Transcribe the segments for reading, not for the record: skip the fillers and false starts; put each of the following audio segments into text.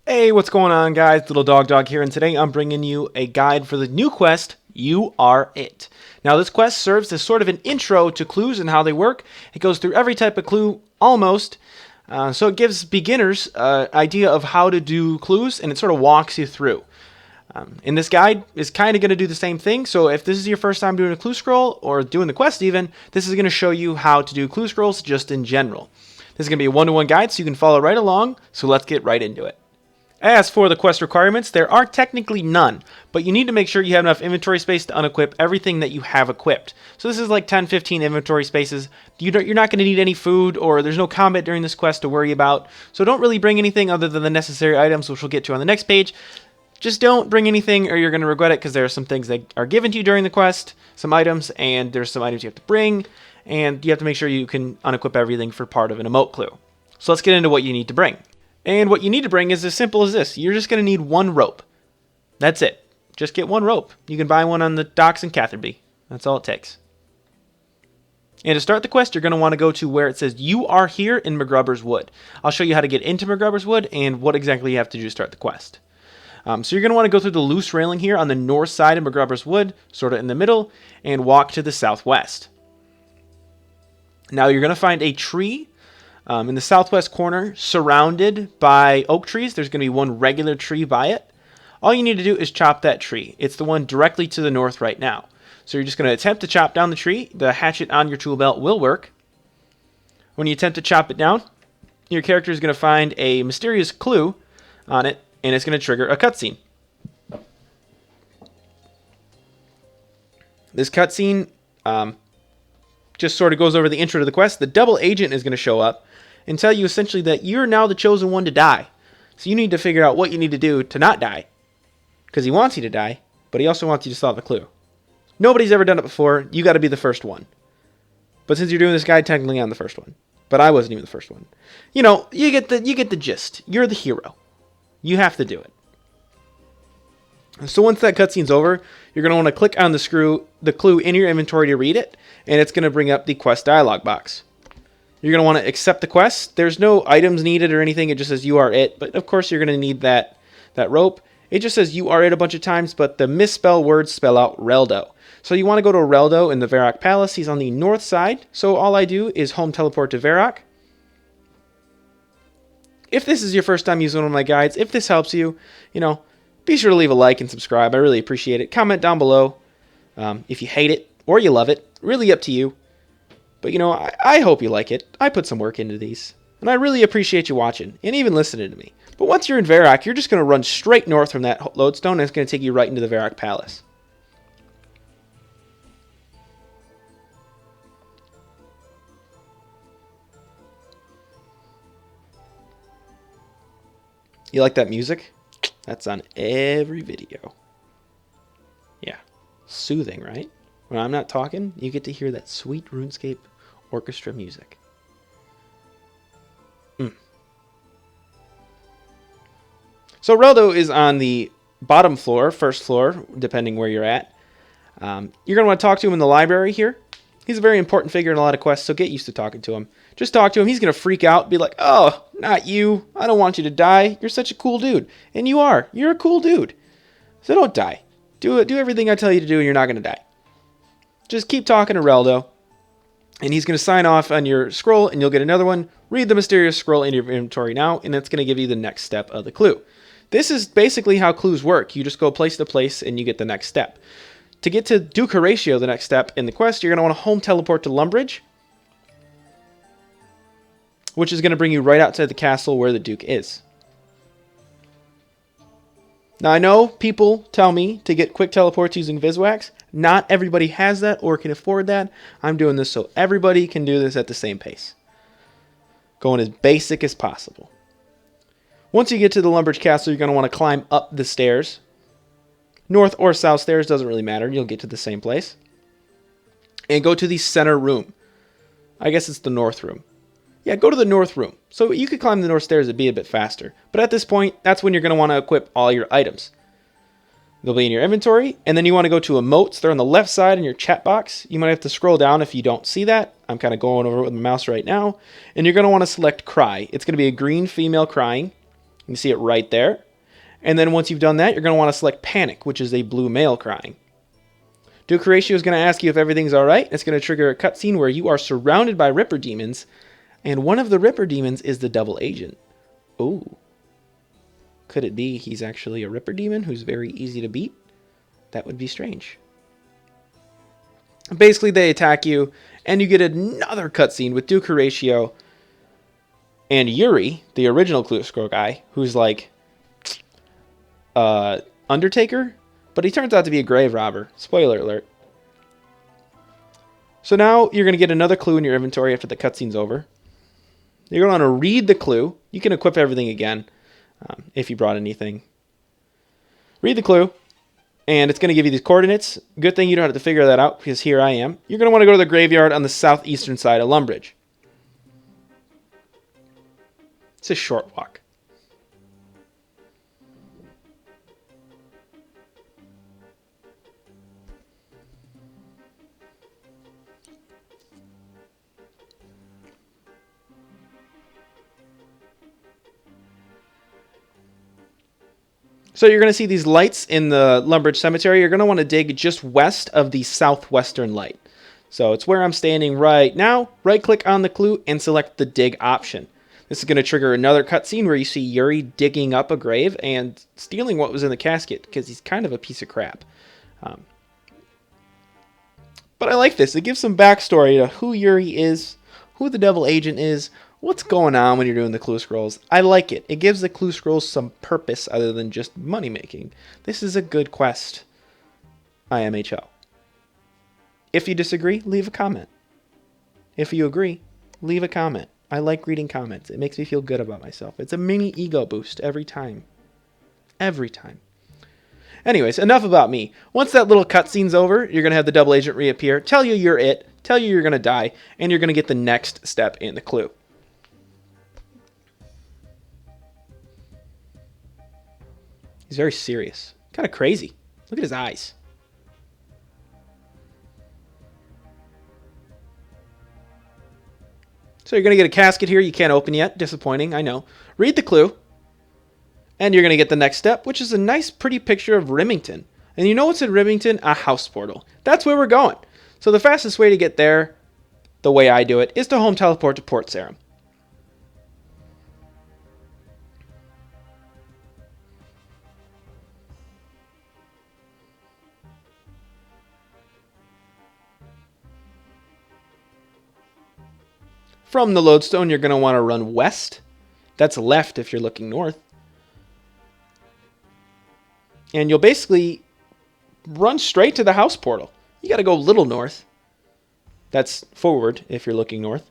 Hey, what's going on, guys? Little Dog here, and today I'm bringing you a guide for the new quest, You Are It. Now, this quest serves as sort of an intro to clues and how they work. It goes through every type of clue, almost, so it gives beginners an idea of how to do clues, and it sort of walks you through. And this guide is kind of going to do the same thing, so if this is your first time doing a clue scroll, or doing the quest even, this is going to show you how to do clue scrolls just in general. This is going to be a one-to-one guide, so you can follow right along, so let's get right into it. As for the quest requirements, there are technically none, but you need to make sure you have enough inventory space to unequip everything that you have equipped. So this is like 10-15 inventory spaces. You're not going to need any food, or there's no combat during this quest to worry about, so don't really bring anything other than the necessary items, which we'll get to on the next page. Just don't bring anything or you're going to regret it, because there are some things that are given to you during the quest, some items, and there's some items you have to bring, and you have to make sure you can unequip everything for part of an emote clue. So let's get into what you need to bring. And what you need to bring is as simple as this. You're just going to need one rope. That's it. Just get one rope. You can buy one on the docks in Catherby. That's all it takes. And to start the quest, you're going to want to go to where it says You Are Here in McGrubber's Wood. I'll show you how to get into McGrubber's Wood and what exactly you have to do to start the quest. So you're going to want to go through the loose railing here on the north side of McGrubber's Wood, sort of in the middle, and walk to the southwest. Now you're going to find a tree in the southwest corner, surrounded by oak trees. There's going to be one regular tree by it. All you need to do is chop that tree. It's the one directly to the north right now. So you're just going to attempt to chop down the tree. The hatchet on your tool belt will work. When you attempt to chop it down, your character is going to find a mysterious clue on it, and it's going to trigger a cutscene. This cutscene just sort of goes over the intro to the quest. The double agent is going to show up and tell you essentially that you're now the chosen one to die. So you need to figure out what you need to do to not die. Because he wants you to die, but he also wants you to solve the clue. Nobody's ever done it before. You got to be the first one. But since you're doing this guide, technically I'm the first one. But I wasn't even the first one. You know, you get the gist. You're the hero. You have to do it. So once that cutscene's over, you're going to want to click on the clue in your inventory to read it, and it's going to bring up the quest dialog box. You're going to want to accept the quest. There's no items needed or anything. It just says You Are It. But of course, you're going to need that rope. It just says You Are It a bunch of times, but the misspelled words spell out Reldo. So you want to go to Reldo in the Varrock Palace. He's on the north side. So all I do is home teleport to Varrock. If this is your first time using one of my guides, if this helps you, be sure to leave a like and subscribe. I really appreciate it. Comment down below if you hate it or you love it. Really up to you. But, I hope you like it. I put some work into these. And I really appreciate you watching and even listening to me. But once you're in Varrock, you're just going to run straight north from that lodestone, and it's going to take you right into the Varrock Palace. You like that music? That's on every video. Yeah. Soothing, right? When I'm not talking, you get to hear that sweet RuneScape orchestra music. So Reldo is on the bottom floor, first floor, depending where you're at. You're going to want to talk to him in the library here. He's a very important figure in a lot of quests, so get used to talking to him. Just talk to him. He's going to freak out, be like, "Oh, not you. I don't want you to die. You're such a cool dude." And you are. You're a cool dude. So don't die. Do everything I tell you to do, and you're not going to die. Just keep talking to Reldo, and he's going to sign off on your scroll, and you'll get another one. Read the mysterious scroll in your inventory now, and that's going to give you the next step of the clue. This is basically how clues work. You just go place to place, and you get the next step. To get to Duke Horatio, the next step in the quest, you're going to want to home teleport to Lumbridge, which is going to bring you right outside the castle where the Duke is. Now, I know people tell me to get quick teleports using Viswax. Not everybody has that or can afford that. I'm doing this so everybody can do this at the same pace. Going as basic as possible. Once you get to the Lumbridge Castle, you're going to want to climb up the stairs. North or south stairs, doesn't really matter. You'll get to the same place. And go to the center room. I guess it's the north room. Yeah, go to the north room. So you could climb the north stairs, it'd be a bit faster. But at this point, that's when you're going to want to equip all your items. They'll be in your inventory, and then you want to go to emotes. They're on the left side in your chat box. You might have to scroll down if you don't see that. I'm kind of going over it with my mouse right now. And you're going to want to select cry. It's going to be a green female crying. You see it right there. And then once you've done that, you're going to want to select Panic, which is a blue male crying. Duke Horatio is going to ask you if everything's all right. It's going to trigger a cutscene where you are surrounded by Ripper demons, and one of the Ripper demons is the double agent. Ooh. Could it be he's actually a Ripper demon who's very easy to beat? That would be strange. Basically, they attack you, and you get another cutscene with Duke Horatio and Yuri, the original Clue Scroll guy, who's like Undertaker, but he turns out to be a grave robber. Spoiler alert. So now you're going to get another clue in your inventory after the cutscene's over. You're going to want to read the clue. You can equip everything again if you brought anything. Read the clue, and it's going to give you these coordinates. Good thing you don't have to figure that out, because here I am. You're going to want to go to the graveyard on the southeastern side of Lumbridge. It's a short walk. So you're going to see these lights in the Lumbridge Cemetery. You're going to want to dig just west of the southwestern light. So it's where I'm standing right now. Right-click on the clue and select the dig option. This is going to trigger another cutscene where you see Yuri digging up a grave and stealing what was in the casket, because he's kind of a piece of crap. But I like this. It gives some backstory to who Yuri is, who the double agent is, what's going on when you're doing the clue scrolls. I like it. It gives the clue scrolls some purpose other than just money making. This is a good quest. IMHO. If you disagree, leave a comment. If you agree, leave a comment. I like reading comments. It makes me feel good about myself. It's a mini ego boost every time. Every time. Anyways, enough about me. Once that little cutscene's over, you're going to have the double agent reappear, tell you you're it, tell you you're going to die, and you're going to get the next step in the clue. He's very serious. Kind of crazy. Look at his eyes. So you're going to get a casket here you can't open yet. Disappointing, I know. Read the clue. And you're going to get the next step, which is a nice, pretty picture of Remington. And you know what's in Remington? A house portal. That's where we're going. So the fastest way to get there, the way I do it, is to home teleport to Port Sarim. From the lodestone, you're going to want to run west. That's left if you're looking north. And you'll basically run straight to the house portal. You got to go a little north. That's forward if you're looking north.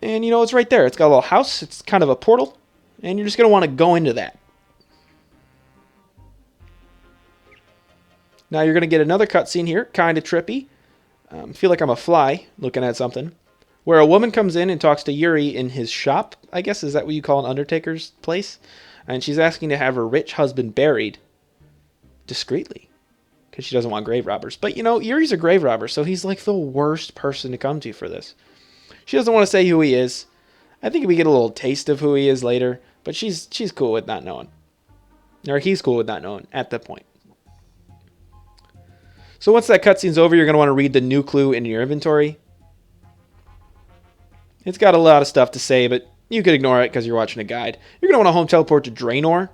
And you know, it's right there. It's got a little house. It's kind of a portal. And you're just going to want to go into that. Now you're going to get another cutscene here. Kind of trippy. Feel like I'm a fly looking at something. Where a woman comes in and talks to Yuri in his shop. I guess, is that what you call an Undertaker's place? And she's asking to have her rich husband buried discreetly, because she doesn't want grave robbers. But, you know, Yuri's a grave robber, so he's like the worst person to come to for this. She doesn't want to say who he is. I think we get a little taste of who he is later, but she's cool with not knowing. Or he's cool with not knowing at that point. So once that cutscene's over, you're going to want to read the new clue in your inventory. It's got a lot of stuff to say, but you could ignore it because you're watching a guide. You're going to want to home teleport to Draenor.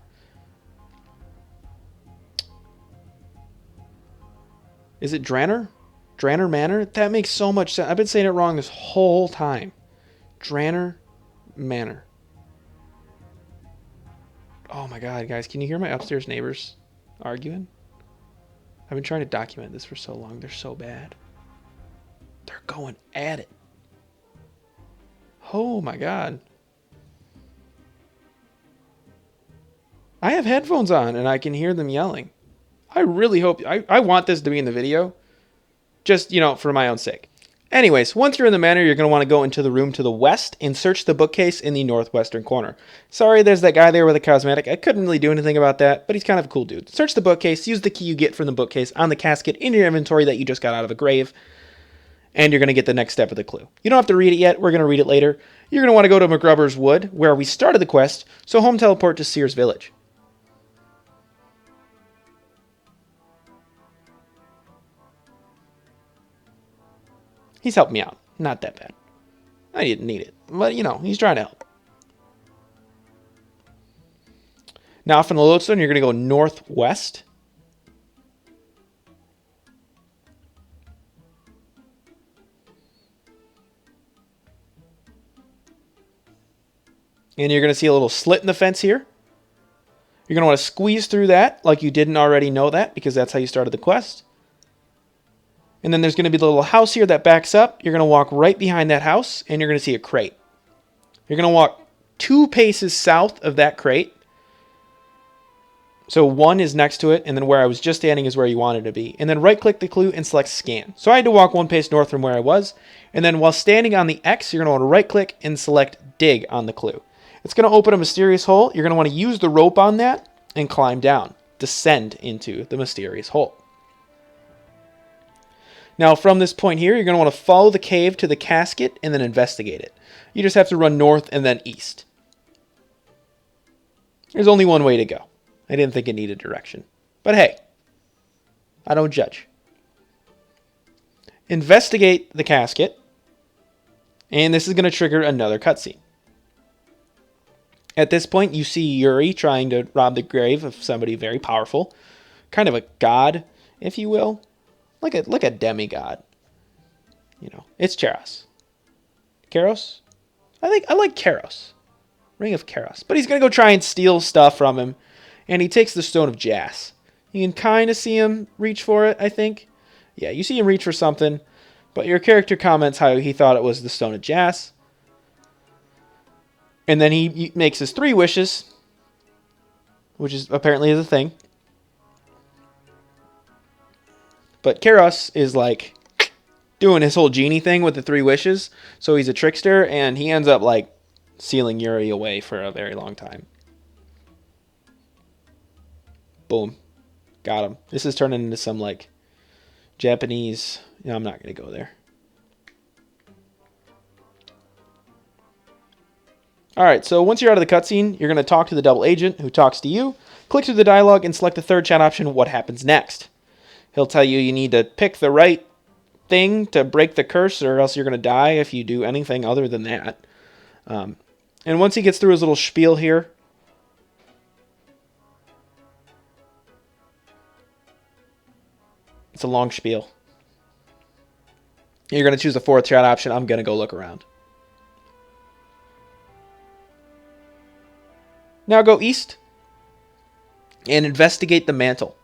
Is it Draenor? Draenor Manor? That makes so much sense. I've been saying it wrong this whole time. Draenor Manor. Oh my god, guys. Can you hear my upstairs neighbors arguing? I've been trying to document this for so long. They're so bad. They're going at it. Oh my god. I have headphones on and I can hear them yelling. I really hope... I want this to be in the video. Just, you know, for my own sake. Anyways, once you're in the manor, you're going to want to go into the room to the west and search the bookcase in the northwestern corner. Sorry, there's that guy there with a cosmetic. I couldn't really do anything about that, but he's kind of a cool dude. Search the bookcase. Use the key you get from the bookcase on the casket in your inventory that you just got out of a grave. And you're going to get the next step of the clue. You don't have to read it yet. We're going to read it later. you're going to want to go to McGrubber's Wood, where we started the quest, so home teleport to Sears Village. He's helped me out. Not that bad. I didn't need it, but you know, he's trying to help. Now from the lodestone, you're going to go northwest. And you're going to see a little slit in the fence here. You're going to want to squeeze through that like you didn't already know that, because that's how you started the quest. And then there's going to be the little house here that backs up. You're going to walk right behind that house, and you're going to see a crate. You're going to walk 2 paces south of that crate. So 1 is next to it, and then where I was just standing is where you wanted to be. And then right-click the clue and select Scan. So I had to walk 1 pace north from where I was. And then while standing on the X, you're going to want to right-click and select Dig on the clue. It's going to open a mysterious hole. You're going to want to use the rope on that and climb down. Descend into the mysterious hole. Now from this point here, you're going to want to follow the cave to the casket and then investigate it. You just have to run north and then east. There's only one way to go. I didn't think it needed direction. But hey, I don't judge. Investigate the casket. And this is going to trigger another cutscene. At this point, you see Yuri trying to rob the grave of somebody very powerful. Kind of a god, if you will. Like a demigod. You know, it's Charos. Charos? I like Charos. Ring of Charos. But he's going to go try and steal stuff from him. And he takes the Stone of Jas. You can kind of see him reach for it, I think. Yeah, you see him reach for something. But your character comments how he thought it was the Stone of Jas. And then he makes his 3 wishes. Which is apparently the thing. But Charos is like doing his whole genie thing with the 3 wishes. So he's a trickster, and he ends up like sealing Yuri away for a very long time. Boom. Got him. This is turning into some like Japanese. No, I'm not going to go there. Alright, so once you're out of the cutscene, you're going to talk to the double agent who talks to you. Click through the dialogue and select the 3rd chat option, what happens next. He'll tell you you need to pick the right thing to break the curse, or else you're going to die if you do anything other than that. And once he gets through his little spiel here, it's a long spiel. You're going to choose the 4th chat option. I'm going to go look around. Now go east and investigate the mantle.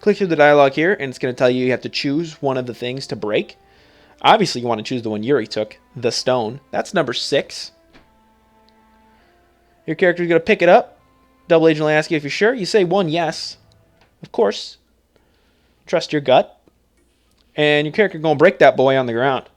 Click through the dialogue here, and it's going to tell you have to choose one of the things to break. Obviously, you want to choose the one Yuri took, the stone. That's number 6. Your character is going to pick it up. Double agent will ask you if you're sure. You say 1 yes. Of course. Trust your gut. And your character is going to break that boy on the ground.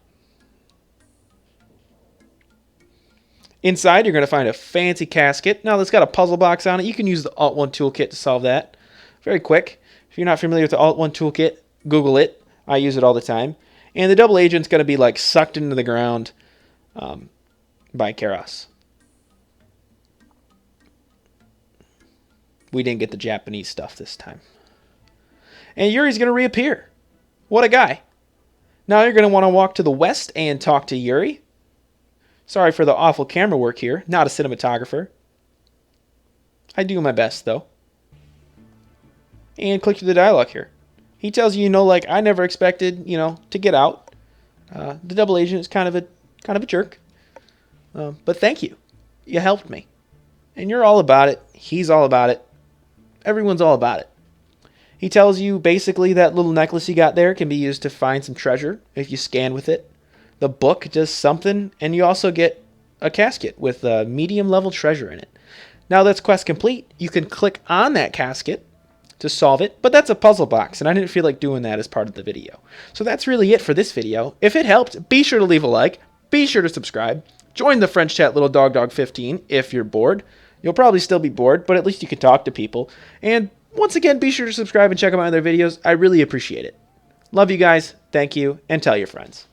Inside, you're going to find a fancy casket. Now, that's got a puzzle box on it. You can use the Alt-1 toolkit to solve that. Very quick. If you're not familiar with the Alt-1 toolkit, Google it. I use it all the time. And the double agent's going to be like sucked into the ground by Charos. We didn't get the Japanese stuff this time. And Yuri's going to reappear. What a guy. Now you're going to want to walk to the west and talk to Yuri. Sorry for the awful camera work here. Not a cinematographer. I do my best, though. And click through the dialogue here. He tells you, like, I never expected, to get out. The double agent is kind of a jerk. But thank you. You helped me. And you're all about it. He's all about it. Everyone's all about it. He tells you basically that little necklace you got there can be used to find some treasure if you scan with it. The book does something, and you also get a casket with a medium level treasure in it. Now that's quest complete. You can click on that casket to solve it, but that's a puzzle box, and I didn't feel like doing that as part of the video. So that's really it for this video. If it helped, be sure to leave a like, be sure to subscribe, join the French chat Little Dog 15 if you're bored. You'll probably still be bored, but at least you can talk to people. And once again, be sure to subscribe and check out my other videos. I really appreciate it. Love you guys. Thank you. And tell your friends.